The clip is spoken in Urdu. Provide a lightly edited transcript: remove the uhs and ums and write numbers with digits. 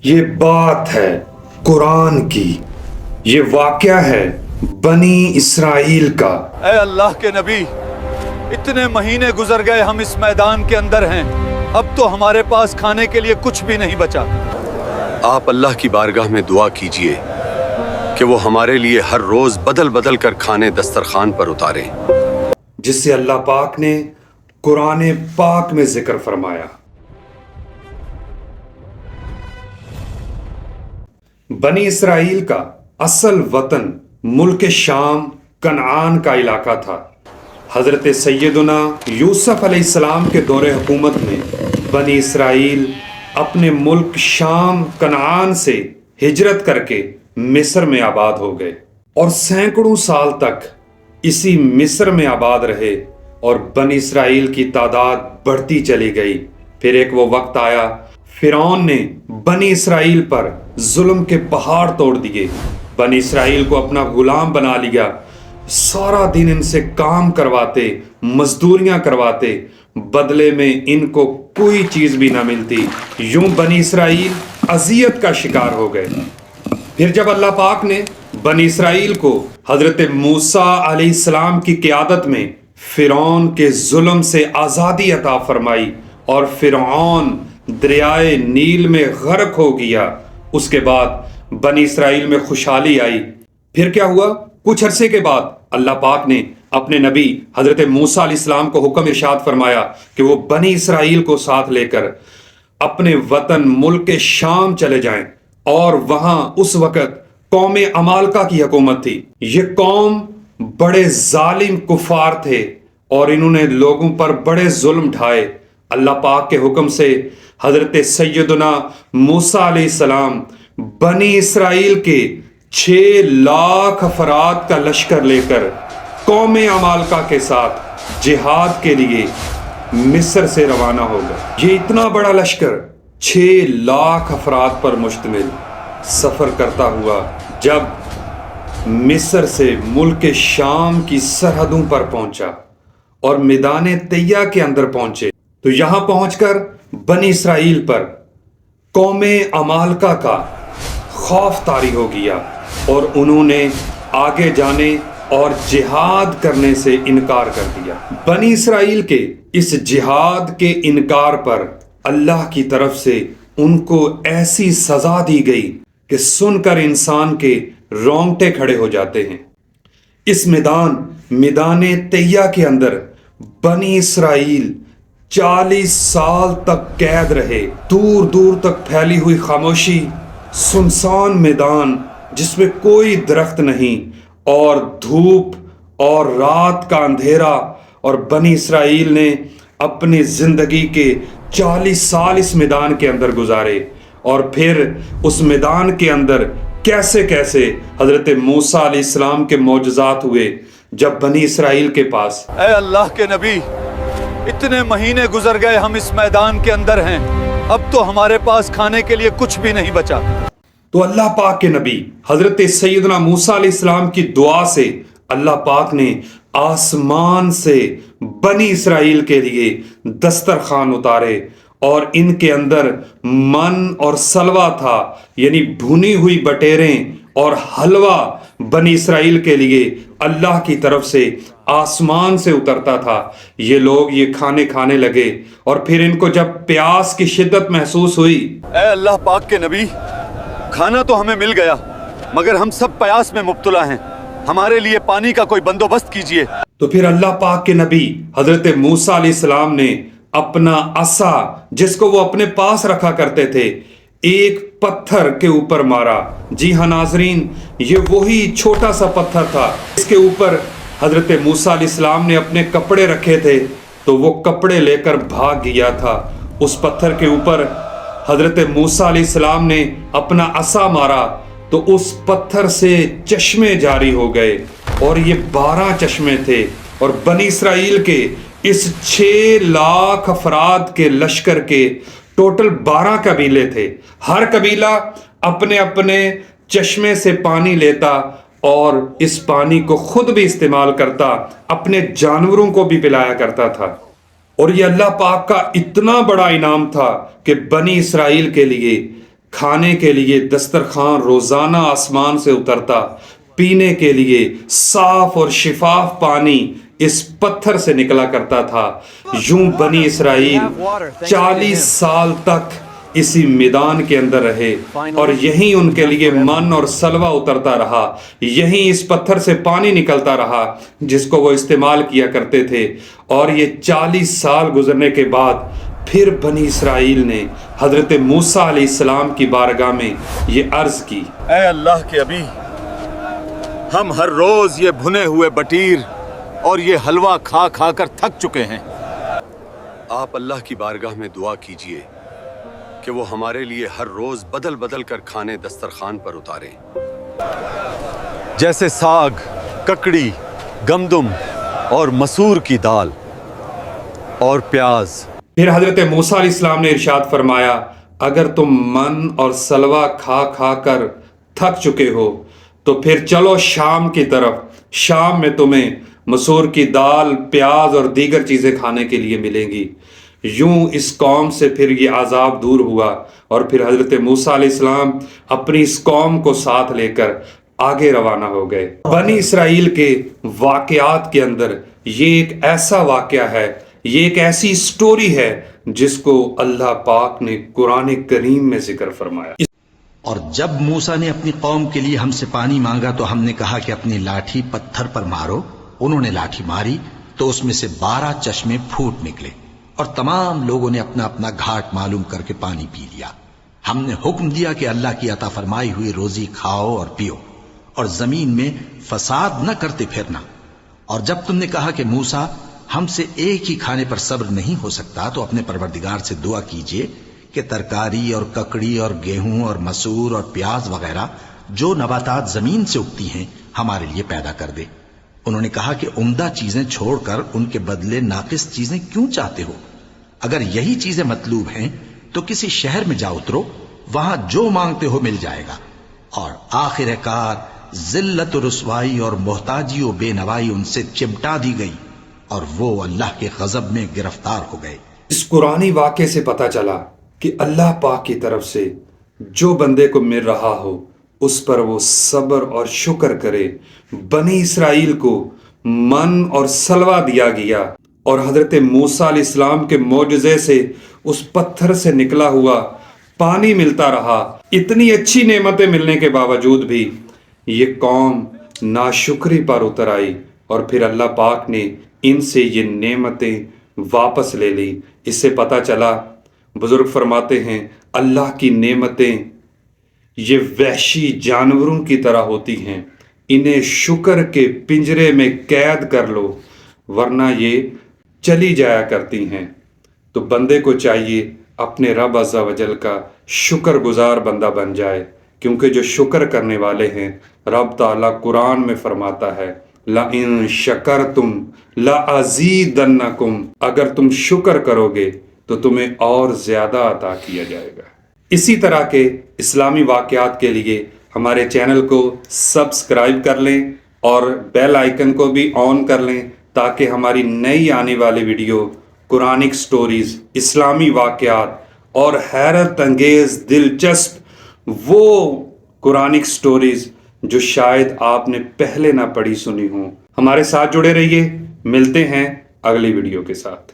یہ بات ہے قرآن کی، یہ واقعہ ہے بنی اسرائیل کا۔ اے اللہ کے نبی، اتنے مہینے گزر گئے ہم اس میدان کے اندر ہیں، اب تو ہمارے پاس کھانے کے لیے کچھ بھی نہیں بچا۔ آپ اللہ کی بارگاہ میں دعا کیجئے کہ وہ ہمارے لیے ہر روز بدل بدل کر کھانے دسترخوان پر اتارے، جس سے اللہ پاک نے قرآن پاک میں ذکر فرمایا۔ بنی اسرائیل کا اصل وطن ملک شام کنعان کا علاقہ تھا۔ حضرت سیدنا یوسف علیہ السلام کے دور حکومت میں بنی اسرائیل اپنے ملک شام کنعان سے ہجرت کر کے مصر میں آباد ہو گئے اور سینکڑوں سال تک اسی مصر میں آباد رہے اور بنی اسرائیل کی تعداد بڑھتی چلی گئی۔ پھر ایک وہ وقت آیا، فرعون نے بنی اسرائیل پر ظلم کے پہاڑ توڑ دیے، بنی اسرائیل کو اپنا غلام بنا لیا، سارا دن ان سے کام کرواتے، مزدوریاں کرواتے، بدلے میں ان کو کوئی چیز بھی نہ ملتی۔ یوں بنی اسرائیل اذیت کا شکار ہو گئے۔ پھر جب اللہ پاک نے بنی اسرائیل کو حضرت موسیٰ علیہ السلام کی قیادت میں فرعون کے ظلم سے آزادی عطا فرمائی اور فرعون دریائے نیل میں غرق ہو گیا، اس کے بعد بنی اسرائیل میں خوشحالی آئی۔ پھر کیا ہوا؟ کچھ عرصے کے بعد اللہ پاک نے اپنے نبی حضرت موسیٰ علیہ السلام کو حکم ارشاد فرمایا کہ وہ بنی اسرائیل کو ساتھ لے کر اپنے وطن ملک شام چلے جائیں، اور وہاں اس وقت قوم عمالقہ کی حکومت تھی۔ یہ قوم بڑے ظالم کفار تھے اور انہوں نے لوگوں پر بڑے ظلم ڈھائے۔ اللہ پاک کے حکم سے حضرت سیدنا موسیٰ علیہ السلام بنی اسرائیل کے 6 لاکھ افراد کا لشکر لے کر قوم عمالقہ کے ساتھ جہاد کے لیے مصر سے روانہ ہو گئے۔ یہ اتنا بڑا لشکر 6 لاکھ افراد پر مشتمل سفر کرتا ہوا جب مصر سے ملک شام کی سرحدوں پر پہنچا اور میدان طیہ کے اندر پہنچے، تو یہاں پہنچ کر بنی اسرائیل پر قوم عمالقہ کا خوف طاری ہو گیا اور انہوں نے آگے جانے اور جہاد کرنے سے انکار کر دیا۔ بنی اسرائیل کے اس جہاد کے انکار پر اللہ کی طرف سے ان کو ایسی سزا دی گئی کہ سن کر انسان کے رونگٹے کھڑے ہو جاتے ہیں۔ اس میدان طیہ کے اندر بنی اسرائیل 40 سال تک قید رہے۔ دور دور تک پھیلی ہوئی خاموشی، سنسان میدان جس میں کوئی درخت نہیں، اور دھوپ اور رات کا اندھیرا، اور بنی اسرائیل نے اپنی زندگی کے 40 سال اس میدان کے اندر گزارے۔ اور پھر اس میدان کے اندر کیسے کیسے حضرت موسیٰ علیہ السلام کے معجزات ہوئے جب بنی اسرائیل کے پاس۔ اے اللہ کے نبی، اتنے مہینے گزر گئے ہم اس میدان کے اندر ہیں، اب تو ہمارے پاس کھانے کے لیے کچھ بھی نہیں بچا۔ تو اللہ پاک کے نبی حضرت سیدنا موسیٰ علیہ السلام کی دعا سے اللہ پاک نے آسمان سے بنی اسرائیل کے لیے دسترخوان اتارے، اور ان کے اندر من اور سلوہ تھا، یعنی بھنی ہوئی بٹیریں اور حلوہ بنی اسرائیل کے لیے اللہ کی طرف سے آسمان سے اترتا تھا۔ یہ لوگ یہ کھانے لگے، اور پھر ان کو جب پیاس کی شدت محسوس ہوئی، اے اللہ پاک کے نبی، کھانا تو ہمیں مل گیا مگر ہم سب پیاس میں مبتلا ہیں، ہمارے لیے پانی کا کوئی بندوبست کیجیے۔ تو پھر اللہ پاک کے نبی حضرت موسیٰ علیہ السلام نے اپنا عصا، جس کو وہ اپنے پاس رکھا کرتے تھے، ایک پتھر کے اوپر مارا۔ جی ہاں ناظرین، یہ وہی چھوٹا سا پتھر تھا اس کے اوپر حضرت موسیٰ علیہ السلام نے اپنے کپڑے رکھے تھے، تو وہ کپڑے لے کر بھاگ گیا تھا۔ اس پتھر کے اوپر حضرت موسیٰ علیہ السلام نے اپنا عصا مارا تو اس پتھر سے چشمے جاری ہو گئے، اور یہ 12 چشمے تھے، اور بنی اسرائیل کے اس 6 لاکھ افراد کے لشکر کے ٹوٹل 12 قبیلے تھے۔ ہر قبیلہ اپنے اپنے چشمے سے پانی لیتا اور اس پانی کو خود بھی استعمال کرتا، اپنے جانوروں کو بھی پلایا کرتا تھا۔ اور یہ اللہ پاک کا اتنا بڑا انعام تھا کہ بنی اسرائیل کے لیے کھانے کے لیے دسترخوان روزانہ آسمان سے اترتا، پینے کے لیے صاف اور شفاف پانی اس پتھر سے نکلا کرتا تھا۔ یوں بنی اسرائیل 40 سال تک اسی میدان کے اندر رہے اور یہیں ان کے لیے من اور سلوہ اترتا رہا، یہیں اس پتھر سے پانی نکلتا رہا جس کو وہ استعمال کیا کرتے تھے۔ اور یہ 40 سال گزرنے کے بعد پھر بنی اسرائیل نے حضرت موسیٰ علیہ السلام کی بارگاہ میں یہ عرض کی، اے اللہ کے نبی، ہم ہر روز یہ بھنے ہوئے بٹیر اور یہ حلوہ کھا کھا کر تھک چکے ہیں۔ آپ اللہ کی بارگاہ میں دعا کیجئے کہ وہ ہمارے لیے ہر روز بدل بدل کر کھانے دسترخوان پر اتاریں، جیسے ساگ، ککڑی، گندم اور مسور کی دال اور پیاز۔ پھر حضرت موسیٰ علیہ السلام نے ارشاد فرمایا، اگر تم من اور سلوہ کھا کھا کر تھک چکے ہو تو پھر چلو شام کی طرف، شام میں تمہیں مسور کی دال، پیاز اور دیگر چیزیں کھانے کے لیے ملیں گی۔ یوں اس قوم سے پھر یہ عذاب دور ہوا اور پھر حضرت موسیٰ علیہ السلام اپنی اس قوم کو ساتھ لے کر آگے روانہ ہو گئے۔ بنی اسرائیل کے واقعات کے اندر یہ ایک ایسا واقعہ ہے، یہ ایک ایسی سٹوری ہے جس کو اللہ پاک نے قرآن کریم میں ذکر فرمایا۔ اور جب موسیٰ نے اپنی قوم کے لیے ہم سے پانی مانگا تو ہم نے کہا کہ اپنی لاٹھی پتھر پر مارو۔ انہوں نے لاٹھی ماری تو اس میں سے 12 چشمے پھوٹ نکلے اور تمام لوگوں نے اپنا اپنا گھاٹ معلوم کر کے پانی پی لیا۔ ہم نے حکم دیا کہ اللہ کی عطا فرمائی ہوئی روزی کھاؤ اور پیو اور زمین میں فساد نہ کرتے پھرنا۔ اور جب تم نے کہا کہ موسیٰ ہم سے ایک ہی کھانے پر صبر نہیں ہو سکتا تو اپنے پروردگار سے دعا کیجئے کہ ترکاری اور ککڑی اور گیہوں اور مسور اور پیاز وغیرہ جو نباتات زمین سے اگتی ہیں ہمارے لیے پیدا کر دے۔ انہوں نے کہا کہ عمدہ چیزیں چھوڑ کر ان کے بدلے ناقص چیزیں کیوں چاہتے ہو؟ اگر یہی چیزیں مطلوب ہیں تو کسی شہر میں جا اترو، وہاں جو مانگتے ہو مل جائے گا۔ اور آخر کار ذلت و رسوائی اور محتاجی و بے نوائی ان سے چمٹا دی گئی اور وہ اللہ کے غضب میں گرفتار ہو گئے۔ اس قرآنی واقعے سے پتہ چلا کہ اللہ پاک کی طرف سے جو بندے کو مل رہا ہو اس پر وہ صبر اور شکر کرے۔ بنی اسرائیل کو من اور سلوہ دیا گیا اور حضرت موسیٰ علیہ السلام کے معجزے سے اس پتھر سے نکلا ہوا پانی ملتا رہا۔ اتنی اچھی نعمتیں ملنے کے باوجود بھی یہ قوم ناشکری پر اتر آئی اور پھر اللہ پاک نے ان سے یہ نعمتیں واپس لے لی۔ اس سے پتہ چلا، بزرگ فرماتے ہیں، اللہ کی نعمتیں یہ وحشی جانوروں کی طرح ہوتی ہیں، انہیں شکر کے پنجرے میں قید کر لو ورنہ یہ چلی جایا کرتی ہیں۔ تو بندے کو چاہیے اپنے رب عز و جل کا شکر گزار بندہ بن جائے، کیونکہ جو شکر کرنے والے ہیں رب تعالیٰ قرآن میں فرماتا ہے لَإِن شَكَرْتُمْ لَأَزِيدَنَّكُمْ، اگر تم شکر کرو گے تو تمہیں اور زیادہ عطا کیا جائے گا۔ اسی طرح کے اسلامی واقعات کے لیے ہمارے چینل کو سبسکرائب کر لیں اور بیل آئیکن کو بھی آن کر لیں تاکہ ہماری نئی آنے والی ویڈیو قرآنک سٹوریز، اسلامی واقعات اور حیرت انگیز دلچسپ وہ قرآنک سٹوریز جو شاید آپ نے پہلے نہ پڑھی سنی ہوں، ہمارے ساتھ جڑے رہیے۔ ملتے ہیں اگلی ویڈیو کے ساتھ۔